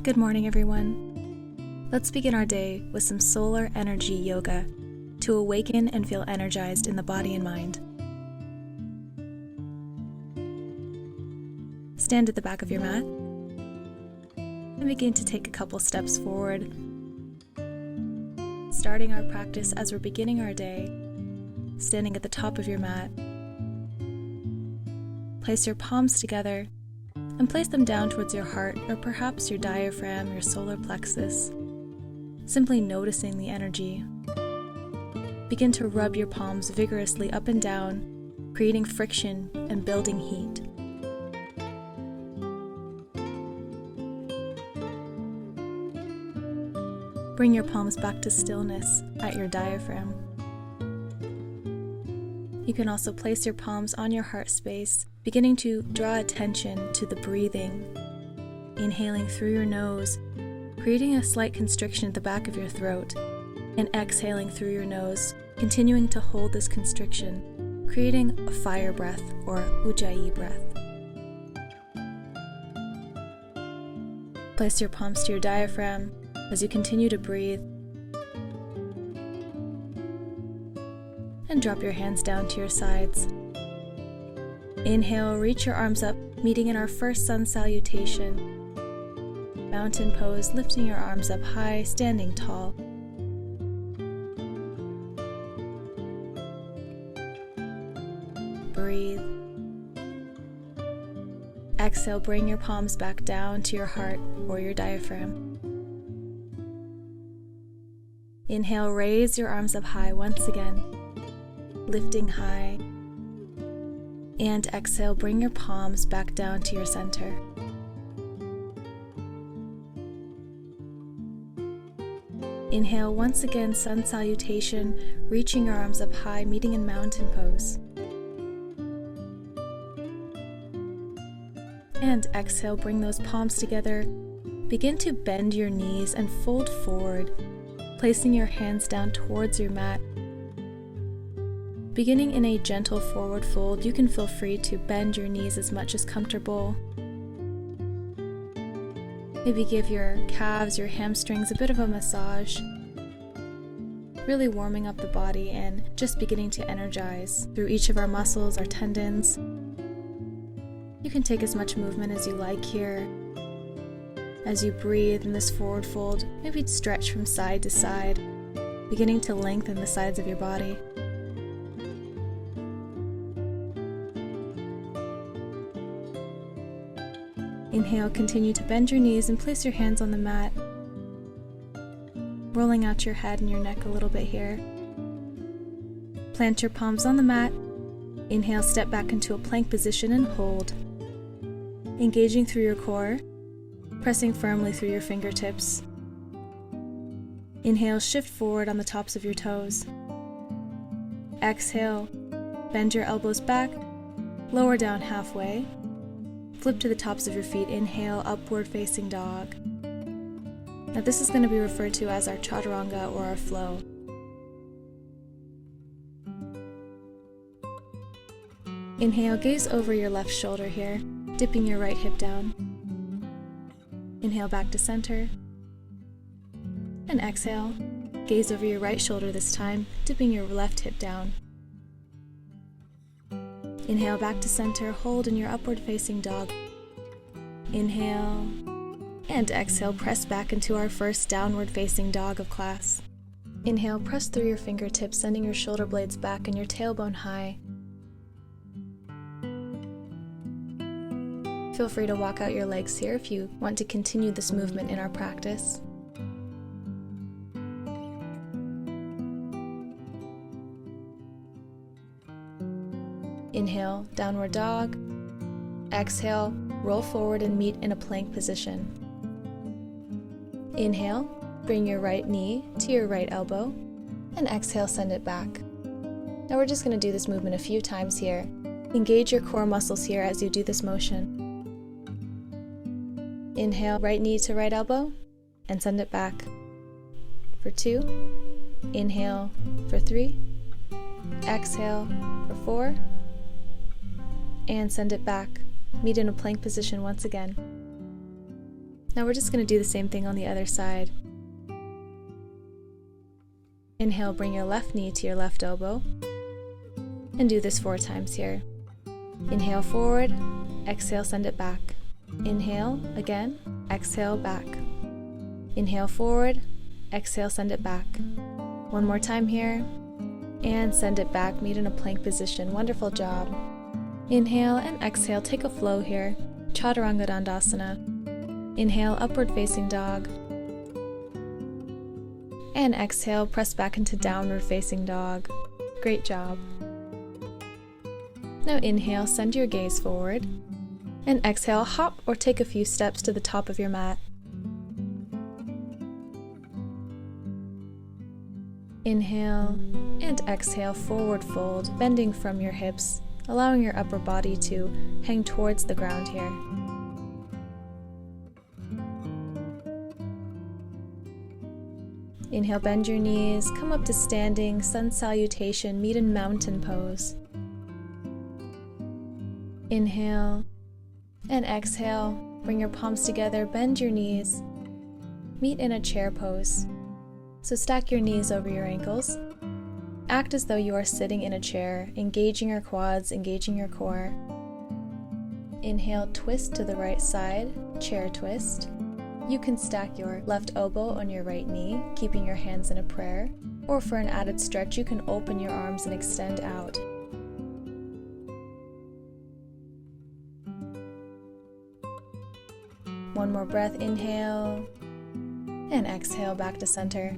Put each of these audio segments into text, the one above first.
Good morning, everyone. Let's begin our day with some solar energy yoga to awaken and feel energized in the body and mind. Stand at the back of your mat and begin to take a couple steps forward, starting our practice as we're beginning our day, standing at the top of your mat. Place your palms together and place them down towards your heart or perhaps your diaphragm, your solar plexus, simply noticing the energy. Begin to rub your palms vigorously up and down, creating friction and building heat. Bring your palms back to stillness at your diaphragm. You can also place your palms on your heart space, beginning to draw attention to the breathing, inhaling through your nose, creating a slight constriction at the back of your throat, and exhaling through your nose, continuing to hold this constriction, creating a fire breath or ujjayi breath. Place your palms to your diaphragm as you continue to breathe, and drop your hands down to your sides. Inhale, reach your arms up, meeting in our first sun salutation. Mountain pose, lifting your arms up high, standing tall. Breathe. Exhale, bring your palms back down to your heart or your diaphragm. Inhale, raise your arms up high once again, lifting high. And exhale, bring your palms back down to your center. Inhale, once again, sun salutation, reaching your arms up high, meeting in mountain pose. And exhale, bring those palms together. Begin to bend your knees and fold forward, placing your hands down towards your mat. Beginning in a gentle forward fold, you can feel free to bend your knees as much as comfortable. Maybe give your calves, your hamstrings a bit of a massage, really warming up the body and just beginning to energize through each of our muscles, our tendons. You can take as much movement as you like here. As you breathe in this forward fold, maybe stretch from side to side, beginning to lengthen the sides of your body. Inhale, continue to bend your knees and place your hands on the mat, rolling out your head and your neck a little bit here. Plant your palms on the mat. Inhale, step back into a plank position and hold. Engaging through your core, pressing firmly through your fingertips. Inhale, shift forward on the tops of your toes. Exhale, bend your elbows back, lower down halfway. Flip to the tops of your feet. Inhale, upward facing dog. Now this is going to be referred to as our chaturanga or our flow. Inhale, gaze over your left shoulder here, dipping your right hip down. Inhale back to center. And exhale, gaze over your right shoulder this time, dipping your left hip down. Inhale back to center, hold in your upward facing dog. Inhale, and exhale, press back into our first downward facing dog of class. Inhale, press through your fingertips, sending your shoulder blades back and your tailbone high. Feel free to walk out your legs here if you want to continue this movement in our practice. Inhale, downward dog. Exhale, roll forward and meet in a plank position. Inhale, bring your right knee to your right elbow, and exhale, send it back. Now we're just going to do this movement a few times here. Engage your core muscles here as you do this motion. Inhale, right knee to right elbow, and send it back. For 2, inhale for 3, exhale for 4, and send it back. Meet in a plank position once again. Now we're just going to do the same thing on the other side. Inhale, bring your left knee to your left elbow. And do this 4 times here. Inhale forward, exhale, send it back. Inhale again, exhale, back. Inhale forward, exhale, send it back. One more time here, and send it back, meet in a plank position. Wonderful job. Inhale and exhale, take a flow here. Chaturanga Dandasana. Inhale, upward facing dog. And exhale, press back into downward facing dog. Great job. Now inhale, send your gaze forward. And exhale, hop or take a few steps to the top of your mat. Inhale and exhale, forward fold, bending from your hips, allowing your upper body to hang towards the ground here. Inhale, bend your knees, come up to standing, sun salutation, meet in mountain pose. Inhale and exhale, bring your palms together, bend your knees, meet in a chair pose. So stack your knees over your ankles. Act as though you are sitting in a chair, engaging your quads, engaging your core. Inhale, twist to the right side, chair twist. You can stack your left elbow on your right knee, keeping your hands in a prayer, or for an added stretch, you can open your arms and extend out. One more breath, inhale, and exhale back to center.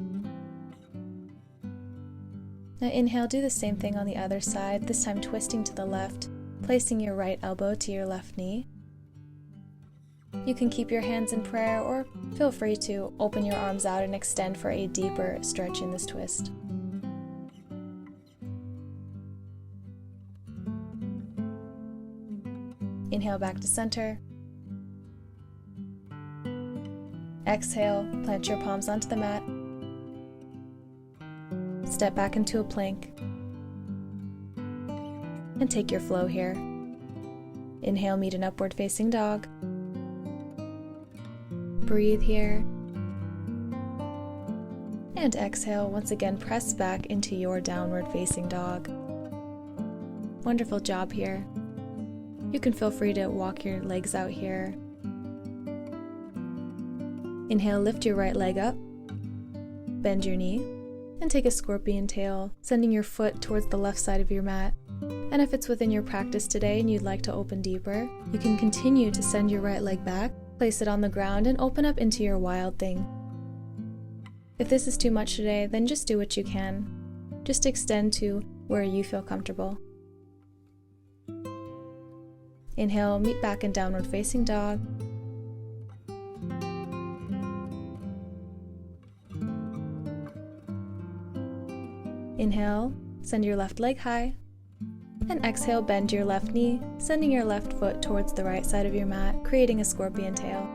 Now inhale, do the same thing on the other side, this time twisting to the left, placing your right elbow to your left knee. You can keep your hands in prayer or feel free to open your arms out and extend for a deeper stretch in this twist. Inhale back to center. Exhale, plant your palms onto the mat. Step back into a plank. And take your flow here. Inhale, meet an upward facing dog. Breathe here. And exhale, once again press back into your downward facing dog. Wonderful job here. You can feel free to walk your legs out here. Inhale, lift your right leg up. Bend your knee. And take a scorpion tail, sending your foot towards the left side of your mat. And if it's within your practice today and you'd like to open deeper, you can continue to send your right leg back, place it on the ground, and open up into your wild thing. If this is too much today, then just do what you can. Just extend to where you feel comfortable. Inhale, meet back in downward facing dog. Inhale, send your left leg high. And exhale, bend your left knee, sending your left foot towards the right side of your mat, creating a scorpion tail.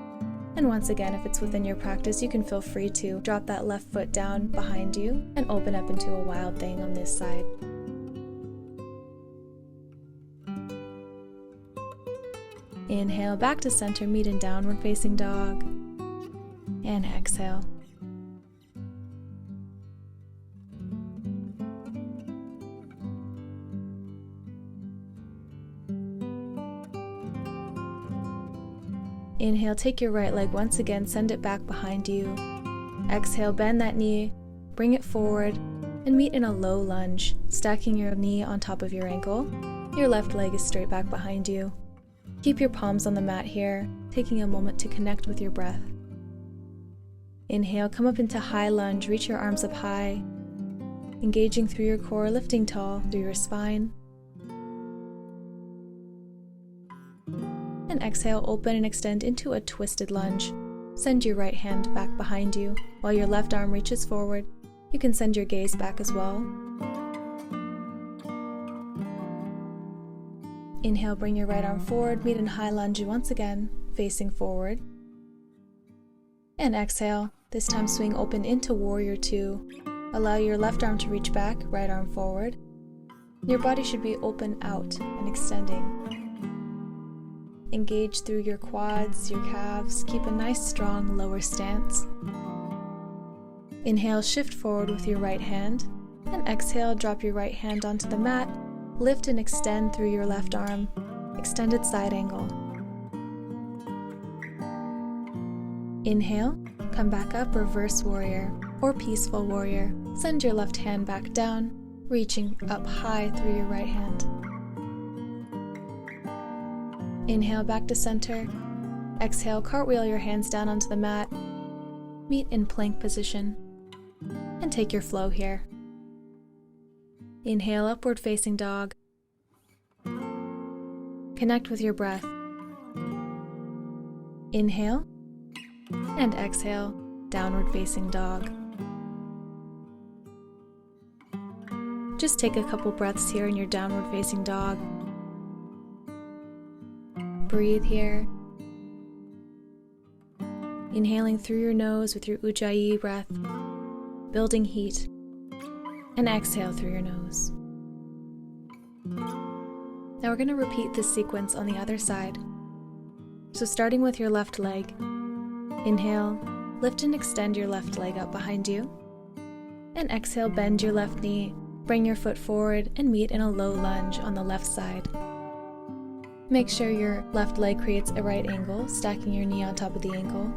And once again, if it's within your practice, you can feel free to drop that left foot down behind you and open up into a wild thing on this side. Inhale, back to center, meet in downward facing dog. And exhale. Inhale, take your right leg once again, send it back behind you. Exhale, bend that knee, bring it forward, and meet in a low lunge, stacking your knee on top of your ankle. Your left leg is straight back behind you. Keep your palms on the mat here, taking a moment to connect with your breath. Inhale, come up into high lunge, reach your arms up high, engaging through your core, lifting tall through your spine. And exhale, open and extend into a twisted lunge. Send your right hand back behind you while your left arm reaches forward. You can send your gaze back as well. Inhale, bring your right arm forward, meet in high lunge once again, facing forward. And exhale, this time swing open into warrior two. Allow your left arm to reach back, right arm forward. Your body should be open out and extending. Engage through your quads, your calves. Keep a nice strong lower stance. Inhale, shift forward with your right hand, and exhale, drop your right hand onto the mat. Lift and extend through your left arm, extended side angle. Inhale, come back up, reverse warrior or peaceful warrior. Send your left hand back down, reaching up high through your right hand. Inhale back to center. Exhale, cartwheel your hands down onto the mat. Meet in plank position and take your flow here. Inhale, upward facing dog. Connect with your breath. Inhale and exhale, downward facing dog. Just take a couple breaths here in your downward facing dog. Breathe here. Inhaling through your nose with your Ujjayi breath, building heat, and exhale through your nose. Now we're going to repeat this sequence on the other side. So starting with your left leg, inhale, lift and extend your left leg up behind you, and exhale, bend your left knee, bring your foot forward, and meet in a low lunge on the left side. Make sure your left leg creates a right angle, stacking your knee on top of the ankle.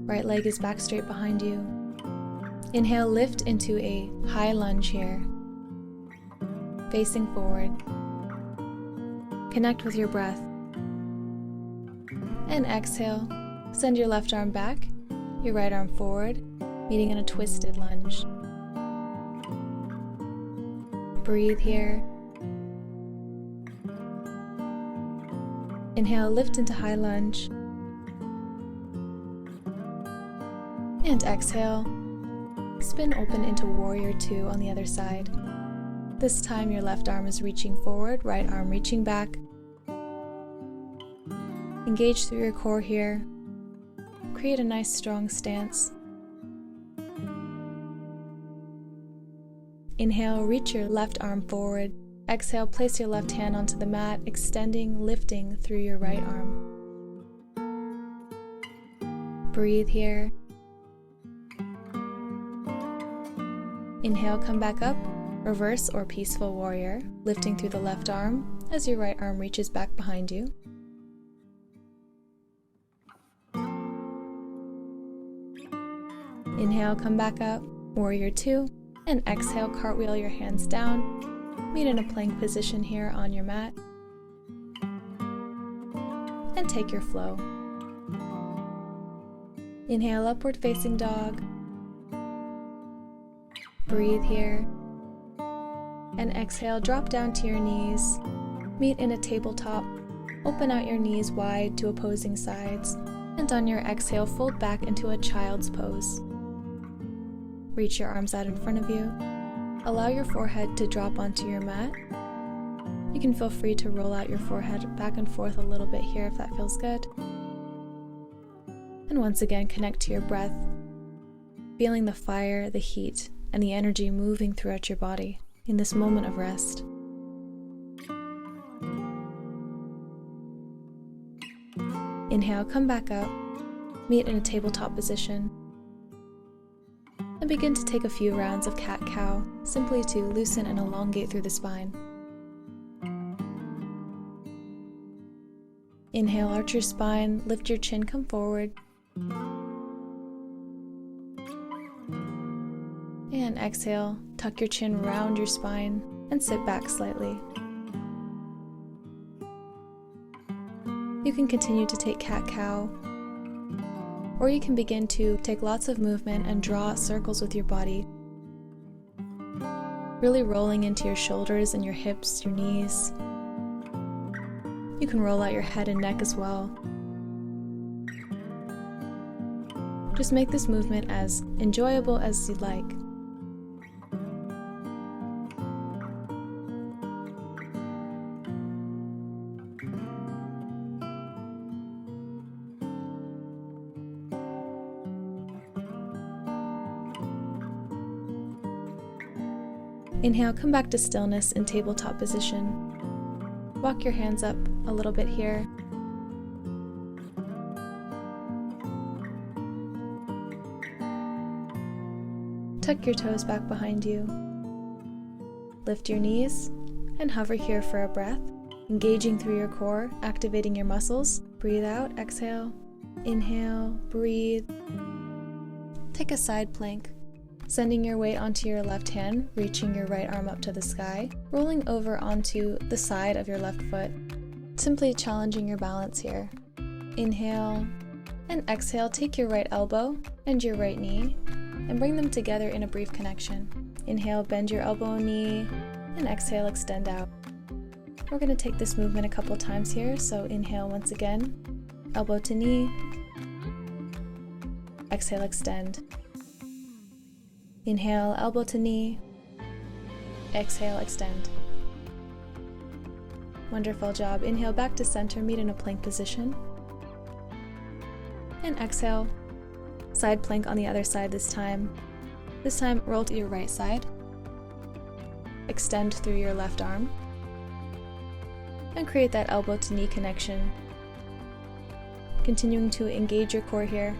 Right leg is back straight behind you. Inhale, lift into a high lunge here, facing forward. Connect with your breath. And exhale, send your left arm back, your right arm forward, meeting in a twisted lunge. Breathe here. Inhale, lift into high lunge. And exhale, spin open into warrior two on the other side. This time your left arm is reaching forward, right arm reaching back. Engage through your core here. Create a nice strong stance. Inhale, reach your left arm forward. Exhale, place your left hand onto the mat, extending, lifting through your right arm. Breathe here. Inhale, come back up, reverse or peaceful warrior, lifting through the left arm as your right arm reaches back behind you. Inhale, come back up, warrior two, and exhale, cartwheel your hands down. Meet in a plank position here on your mat. And take your flow. Inhale, upward facing dog. Breathe here. And exhale, drop down to your knees. Meet in a tabletop. Open out your knees wide to opposing sides. And on your exhale, fold back into a child's pose. Reach your arms out in front of you. Allow your forehead to drop onto your mat. You can feel free to roll out your forehead back and forth a little bit here if that feels good. And once again, connect to your breath, feeling the fire, the heat, and the energy moving throughout your body in this moment of rest. Inhale, come back up, meet in a tabletop position, and begin to take a few rounds of cat-cow, simply to loosen and elongate through the spine. Inhale, arch your spine, lift your chin, come forward. And exhale, tuck your chin round your spine and sit back slightly. You can continue to take cat-cow, or you can begin to take lots of movement and draw circles with your body, really rolling into your shoulders and your hips, your knees. You can roll out your head and neck as well. Just make this movement as enjoyable as you'd like. Inhale, come back to stillness in tabletop position. Walk your hands up a little bit here. Tuck your toes back behind you. Lift your knees and hover here for a breath, engaging through your core, activating your muscles. Breathe out, exhale, inhale, breathe. Take a side plank, sending your weight onto your left hand, reaching your right arm up to the sky, rolling over onto the side of your left foot, simply challenging your balance here. Inhale and exhale, take your right elbow and your right knee and bring them together in a brief connection. Inhale, bend your elbow and knee, and exhale, extend out. We're going to take this movement a couple times here, so inhale once again, elbow to knee, exhale, extend. Inhale, elbow to knee, exhale, extend. Wonderful job. Inhale back to center, meet in a plank position. And exhale, side plank on the other side this time. This time, roll to your right side. Extend through your left arm. And create that elbow to knee connection. Continuing to engage your core here.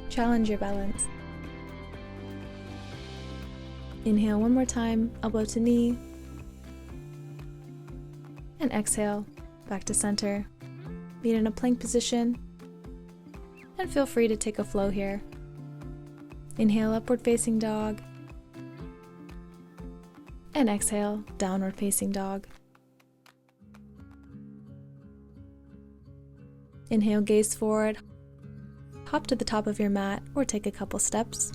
Challenge your balance. Inhale one more time, elbow to knee. And exhale, back to center. Meet in a plank position. And feel free to take a flow here. Inhale, upward facing dog. And exhale, downward facing dog. Inhale, gaze forward. Hop to the top of your mat or take a couple steps.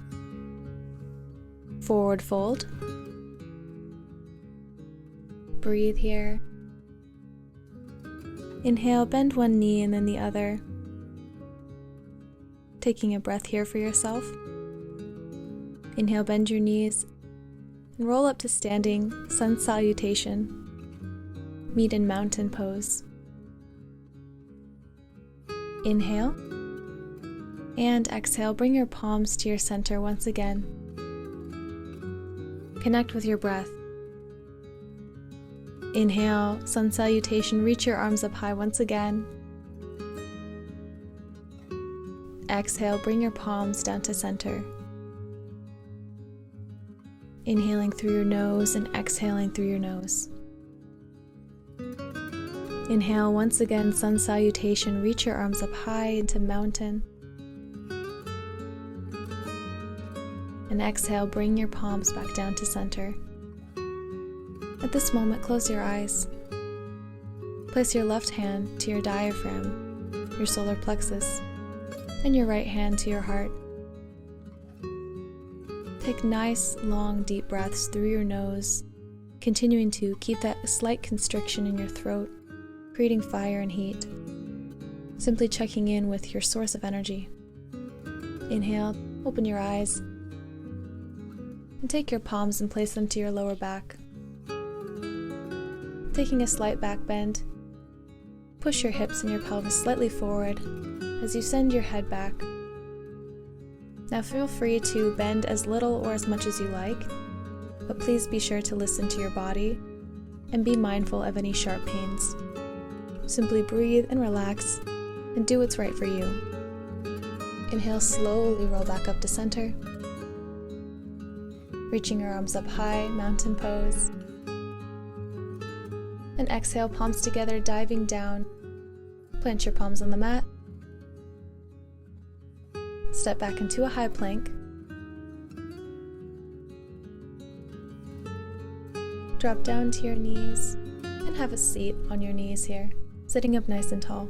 Forward fold. Breathe here. Inhale, bend one knee and then the other. Taking a breath here for yourself. Inhale, bend your knees and roll up to standing sun salutation. Meet in mountain pose. Inhale and exhale, bring your palms to your center once again. Connect with your breath. Inhale, sun salutation, reach your arms up high once again. Exhale, bring your palms down to center. Inhaling through your nose and exhaling through your nose. Inhale once again, sun salutation, reach your arms up high into mountain. And exhale, bring your palms back down to center. At this moment, close your eyes. Place your left hand to your diaphragm, your solar plexus, and your right hand to your heart. Take nice, long, deep breaths through your nose, continuing to keep that slight constriction in your throat, creating fire and heat. Simply checking in with your source of energy. Inhale, open your eyes, and take your palms and place them to your lower back. Taking a slight back bend, push your hips and your pelvis slightly forward as you send your head back. Now feel free to bend as little or as much as you like, but please be sure to listen to your body and be mindful of any sharp pains. Simply breathe and relax and do what's right for you. Inhale, slowly roll back up to center. Reaching your arms up high, mountain pose. And exhale, palms together, diving down. Plant your palms on the mat. Step back into a high plank. Drop down to your knees and have a seat on your knees here, sitting up nice and tall.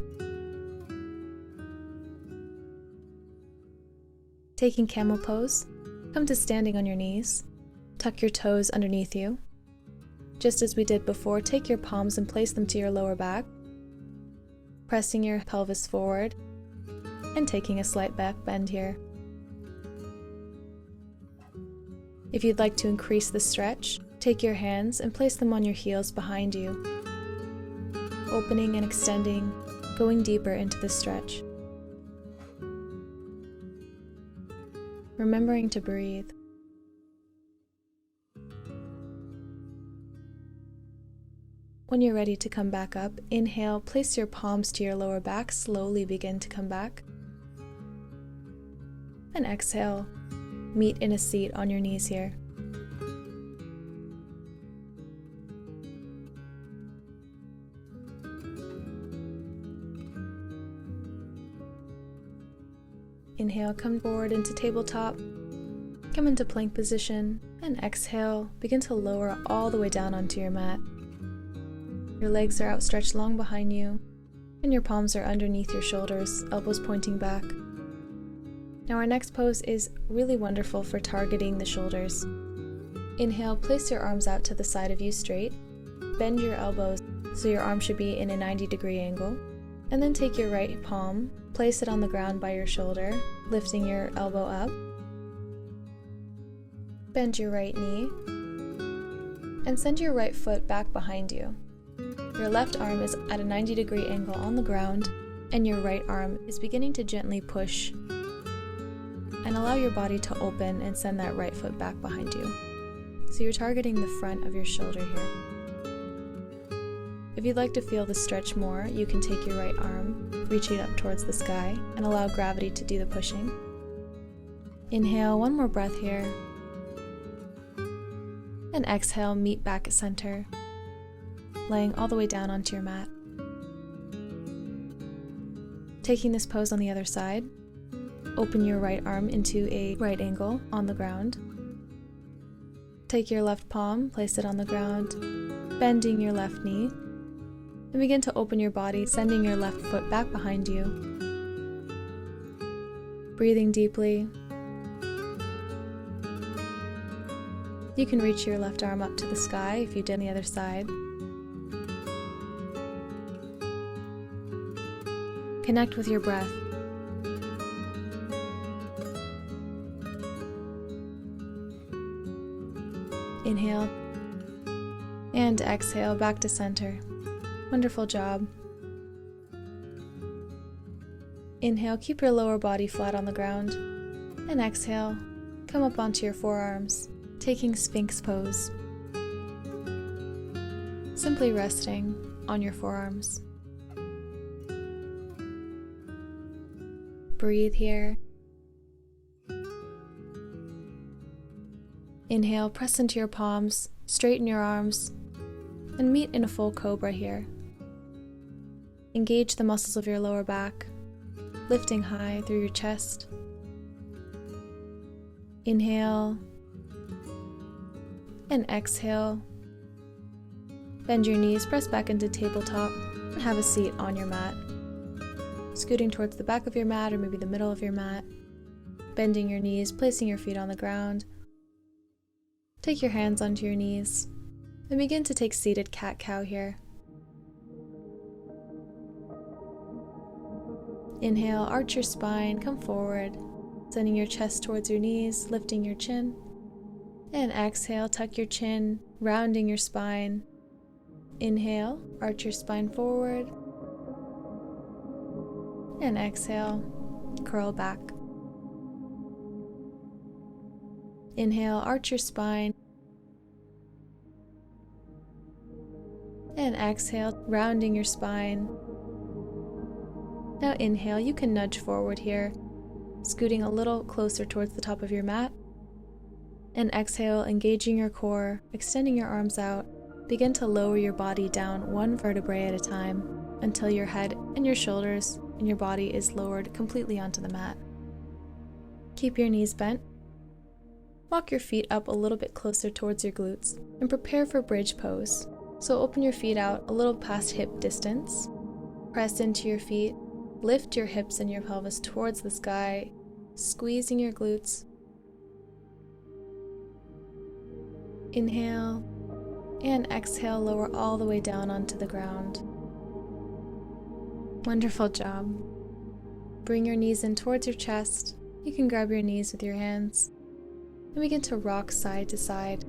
Taking camel pose, come to standing on your knees. Tuck your toes underneath you. Just as we did before, take your palms and place them to your lower back, pressing your pelvis forward and taking a slight back bend here. If you'd like to increase the stretch, take your hands and place them on your heels behind you, opening and extending, going deeper into the stretch. Remembering to breathe. When you're ready to come back up, inhale, place your palms to your lower back, slowly begin to come back. And exhale, meet in a seat on your knees here. Inhale, come forward into tabletop, come into plank position, and exhale, begin to lower all the way down onto your mat. Your legs are outstretched long behind you, and your palms are underneath your shoulders, elbows pointing back. Now our next pose is really wonderful for targeting the shoulders. Inhale, place your arms out to the side of you straight, bend your elbows so your arm should be in a 90-degree angle, and then take your right palm, place it on the ground by your shoulder, lifting your elbow up. Bend your right knee, and send your right foot back behind you. Your left arm is at a 90-degree angle on the ground, and your right arm is beginning to gently push. And allow your body to open and send that right foot back behind you. So you're targeting the front of your shoulder here. If you'd like to feel the stretch more, you can take your right arm, reach it up towards the sky, and allow gravity to do the pushing. Inhale, one more breath here. And exhale, meet back at center, laying all the way down onto your mat. Taking this pose on the other side, open your right arm into a right angle on the ground. Take your left palm, place it on the ground, bending your left knee, and begin to open your body, sending your left foot back behind you. Breathing deeply. You can reach your left arm up to the sky if you did on the other side. Connect with your breath. Inhale and exhale back to center. Wonderful job. Inhale, keep your lower body flat on the ground, and exhale, come up onto your forearms, taking Sphinx pose. Simply resting on your forearms. Breathe here. Inhale, press into your palms, straighten your arms, and meet in a full cobra here. Engage the muscles of your lower back, lifting high through your chest. Inhale, and exhale. Bend your knees, press back into tabletop, and have a seat on your mat. Scooting towards the back of your mat or maybe the middle of your mat. Bending your knees, placing your feet on the ground. Take your hands onto your knees and begin to take seated cat-cow here. Inhale, arch your spine, come forward, sending your chest towards your knees, lifting your chin. And exhale, tuck your chin, rounding your spine. Inhale, arch your spine forward. And exhale, curl back. Inhale, arch your spine. And exhale, rounding your spine. Now inhale, you can nudge forward here, scooting a little closer towards the top of your mat. And exhale, engaging your core, extending your arms out. Begin to lower your body down one vertebrae at a time until your head and your shoulders and your body is lowered completely onto the mat. Keep your knees bent. Walk your feet up a little bit closer towards your glutes and prepare for bridge pose. So open your feet out a little past hip distance. Press into your feet. Lift your hips and your pelvis towards the sky, squeezing your glutes. Inhale and exhale, lower all the way down onto the ground. Wonderful job. Bring your knees in towards your chest. You can grab your knees with your hands and begin to rock side to side.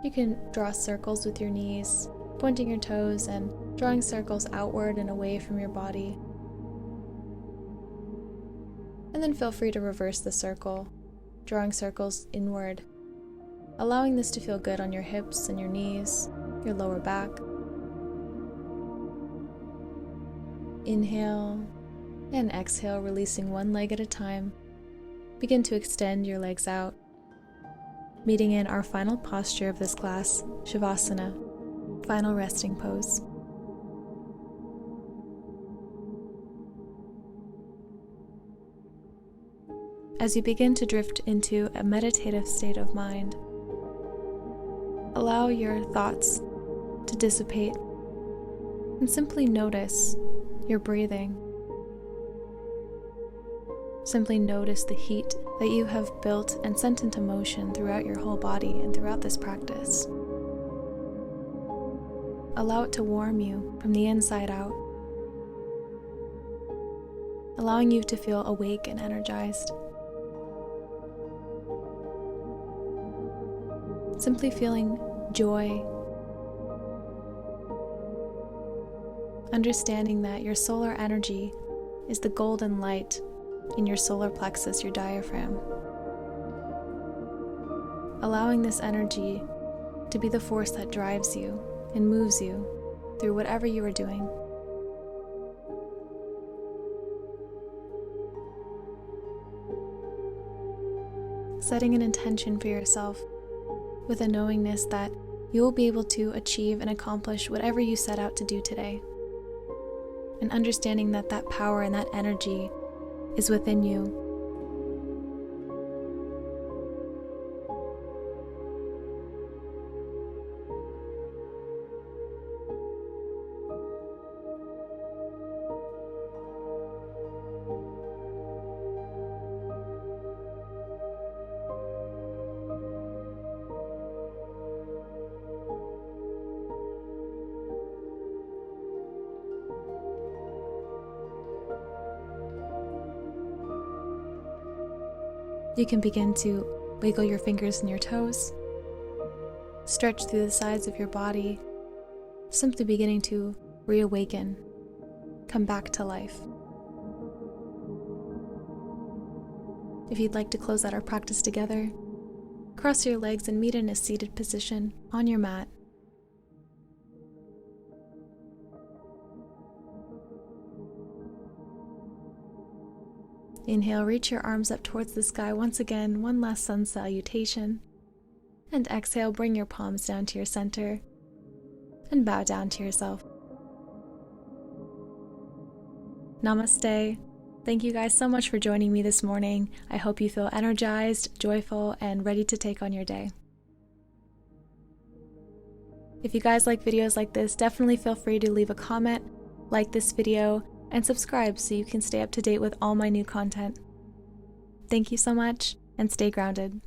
You can draw circles with your knees, pointing your toes and drawing circles outward and away from your body. And then feel free to reverse the circle, drawing circles inward, allowing this to feel good on your hips and your knees, your lower back. Inhale and exhale, releasing one leg at a time. Begin to extend your legs out, meeting in our final posture of this class, Shavasana, final resting pose. As you begin to drift into a meditative state of mind, allow your thoughts to dissipate and simply notice your breathing. Simply notice the heat that you have built and sent into motion throughout your whole body and throughout this practice. Allow it to warm you from the inside out, allowing you to feel awake and energized. Simply feeling joy, understanding that your solar energy is the golden light in your solar plexus, your diaphragm. Allowing this energy to be the force that drives you and moves you through whatever you are doing. Setting an intention for yourself with a knowingness that you will be able to achieve and accomplish whatever you set out to do today. And understanding that that power and that energy is within you. You can begin to wiggle your fingers and your toes, stretch through the sides of your body, simply beginning to reawaken, come back to life. If you'd like to close out our practice together, cross your legs and meet in a seated position on your mat. Inhale, reach your arms up towards the sky once again, one last sun salutation. And exhale, bring your palms down to your center and bow down to yourself. Namaste. Thank you guys so much for joining me this morning. I hope you feel energized, joyful, and ready to take on your day. If you guys like videos like this, definitely feel free to leave a comment, like this video, and subscribe so you can stay up to date with all my new content. Thank you so much, and stay grounded.